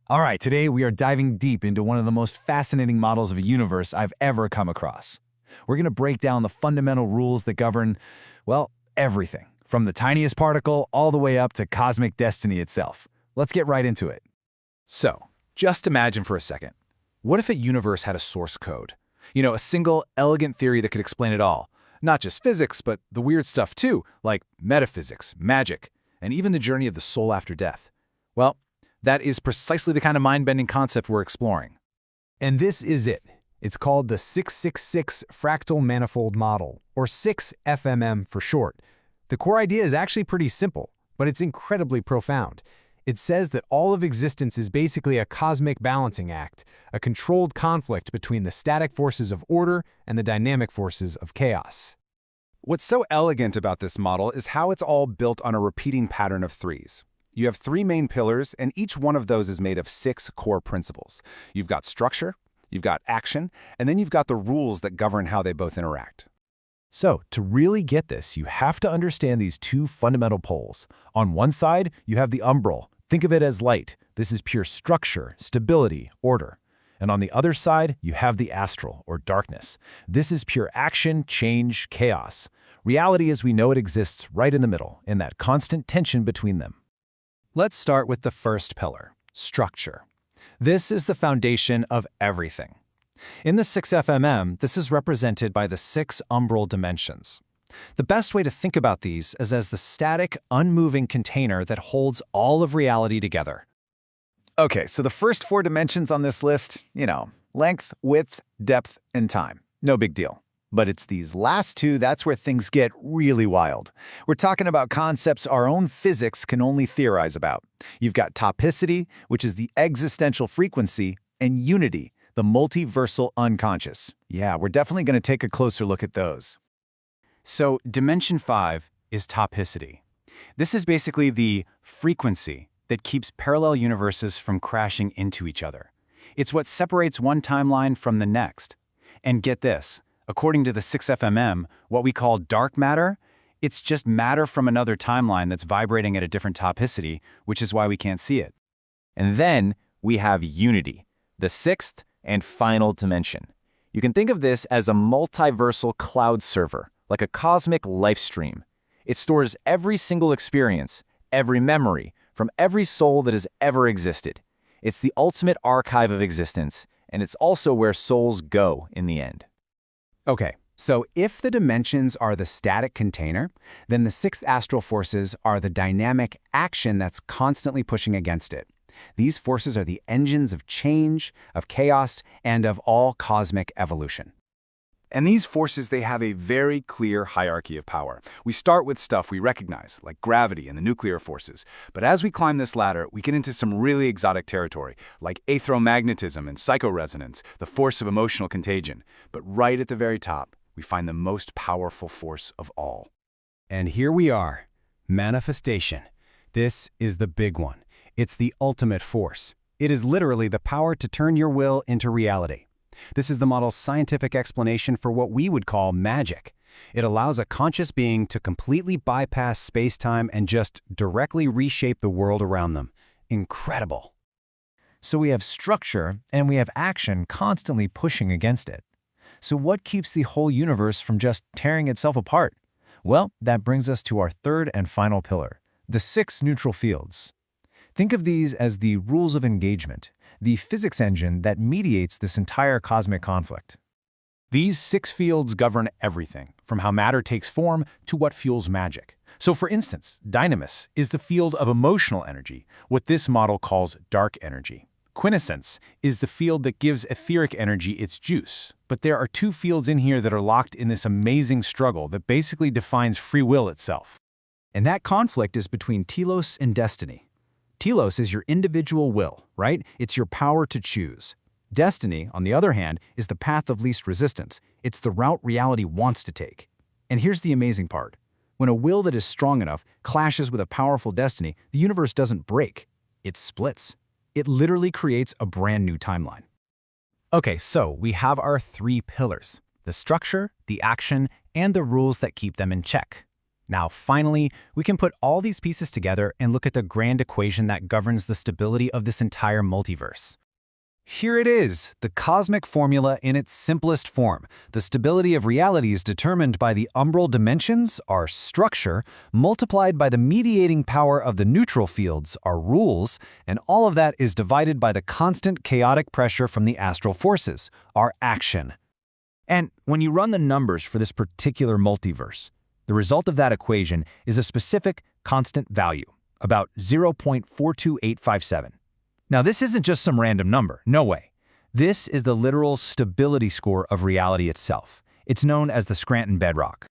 All right, today we are diving deep into one of the most fascinating models of a universe I've ever come across. We're going to break down the fundamental rules that govern, well, everything, from the tiniest particle all the way up to cosmic destiny itself. Let's get right into it. So, just imagine for a second. What if a universe had a source code? A single, elegant theory that could explain it all. Not just physics, but the weird stuff too, like metaphysics, magic, and even the journey of the soul after death. Well, that is precisely the kind of mind-bending concept we're exploring. And this is it. It's called the 666 Fractal Manifold Model, or 6FMM for short. The core idea is actually pretty simple, but it's incredibly profound. It says that all of existence is basically a cosmic balancing act, a controlled conflict between the static forces of order and the dynamic forces of chaos. What's so elegant about this model is how it's all built on a repeating pattern of threes. You have three main pillars, and each one of those is made of 6 core principles. You've got structure, you've got action, and then you've got the rules that govern how they both interact. So, to really get this, you have to understand these two fundamental poles. On one side, you have the umbral. Think of it as light. This is pure structure, stability, order. And on the other side, you have the astral, or darkness. This is pure action, change, chaos. Reality as we know it exists right in the middle, in that constant tension between them. Let's start with the first pillar, structure. This is the foundation of everything. In the 6FMM, this is represented by the 6 umbral dimensions. The best way to think about these is as the static, unmoving container that holds all of reality together. Okay, so the first 4 dimensions on this list, length, width, depth, and time. No big deal. But it's these last 2 that's where things get really wild. We're talking about concepts our own physics can only theorize about. You've got topicity, which is the existential frequency, and unity, the multiversal unconscious. Yeah, we're definitely going to take a closer look at those. So, dimension 5 is topicity. This is basically the frequency that keeps parallel universes from crashing into each other. It's what separates one timeline from the next. And get this, according to the 6FMM, what we call dark matter, it's just matter from another timeline that's vibrating at a different topicity, which is why we can't see it. And then we have unity, the 6th and final dimension. You can think of this as a multiversal cloud server, like a cosmic life stream. It stores every single experience, every memory, from every soul that has ever existed. It's the ultimate archive of existence, and it's also where souls go in the end. Okay, so if the dimensions are the static container, then the 6 astral forces are the dynamic action that's constantly pushing against it. These forces are the engines of change, of chaos, and of all cosmic evolution. And these forces, they have a very clear hierarchy of power. We start with stuff we recognize, like gravity and the nuclear forces. But as we climb this ladder, we get into some really exotic territory, like aetheromagnetism and psychoresonance, the force of emotional contagion. But right at the very top, we find the most powerful force of all. And here we are, manifestation. This is the big one. It's the ultimate force. It is literally the power to turn your will into reality. This is the model's scientific explanation for what we would call magic. It allows a conscious being to completely bypass space-time and just directly reshape the world around them. Incredible. So we have structure and we have action constantly pushing against it. So what keeps the whole universe from just tearing itself apart? Well, that brings us to our third and final pillar, the 6 neutral fields. Think of these as the rules of engagement, the physics engine that mediates this entire cosmic conflict. These 6 fields govern everything, from how matter takes form to what fuels magic. So for instance, dynamis is the field of emotional energy, what this model calls dark energy. Quintessence is the field that gives etheric energy its juice. But there are 2 fields in here that are locked in this amazing struggle that basically defines free will itself. And that conflict is between telos and destiny. Telos is your individual will, right? It's your power to choose. Destiny, on the other hand, is the path of least resistance. It's the route reality wants to take. And here's the amazing part. When a will that is strong enough clashes with a powerful destiny, the universe doesn't break. It splits. It literally creates a brand new timeline. Okay, so we have our 3 pillars: the structure, the action, and the rules that keep them in check. Now, finally, we can put all these pieces together and look at the grand equation that governs the stability of this entire multiverse. Here it is, the cosmic formula in its simplest form. The stability of reality is determined by the umbral dimensions, our structure, multiplied by the mediating power of the neutral fields, our rules, and all of that is divided by the constant chaotic pressure from the astral forces, our action. And when you run the numbers for this particular multiverse, the result of that equation is a specific constant value, about 0.42857. Now, this isn't just some random number, no way. This is the literal stability score of reality itself. It's known as the Scranton bedrock.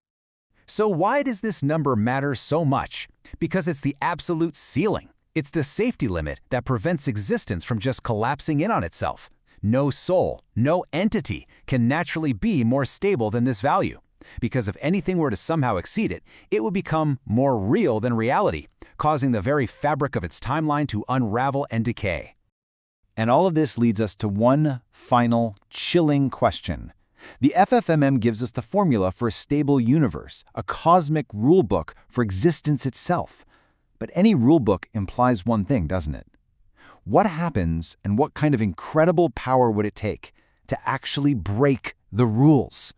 So why does this number matter so much? Because it's the absolute ceiling. It's the safety limit that prevents existence from just collapsing in on itself. No soul, no entity can naturally be more stable than this value. Because if anything were to somehow exceed it, it would become more real than reality, causing the very fabric of its timeline to unravel and decay. And all of this leads us to one final, chilling question. The FFMM gives us the formula for a stable universe, a cosmic rulebook for existence itself. But any rulebook implies one thing, doesn't it? What happens and what kind of incredible power would it take to actually break the rules?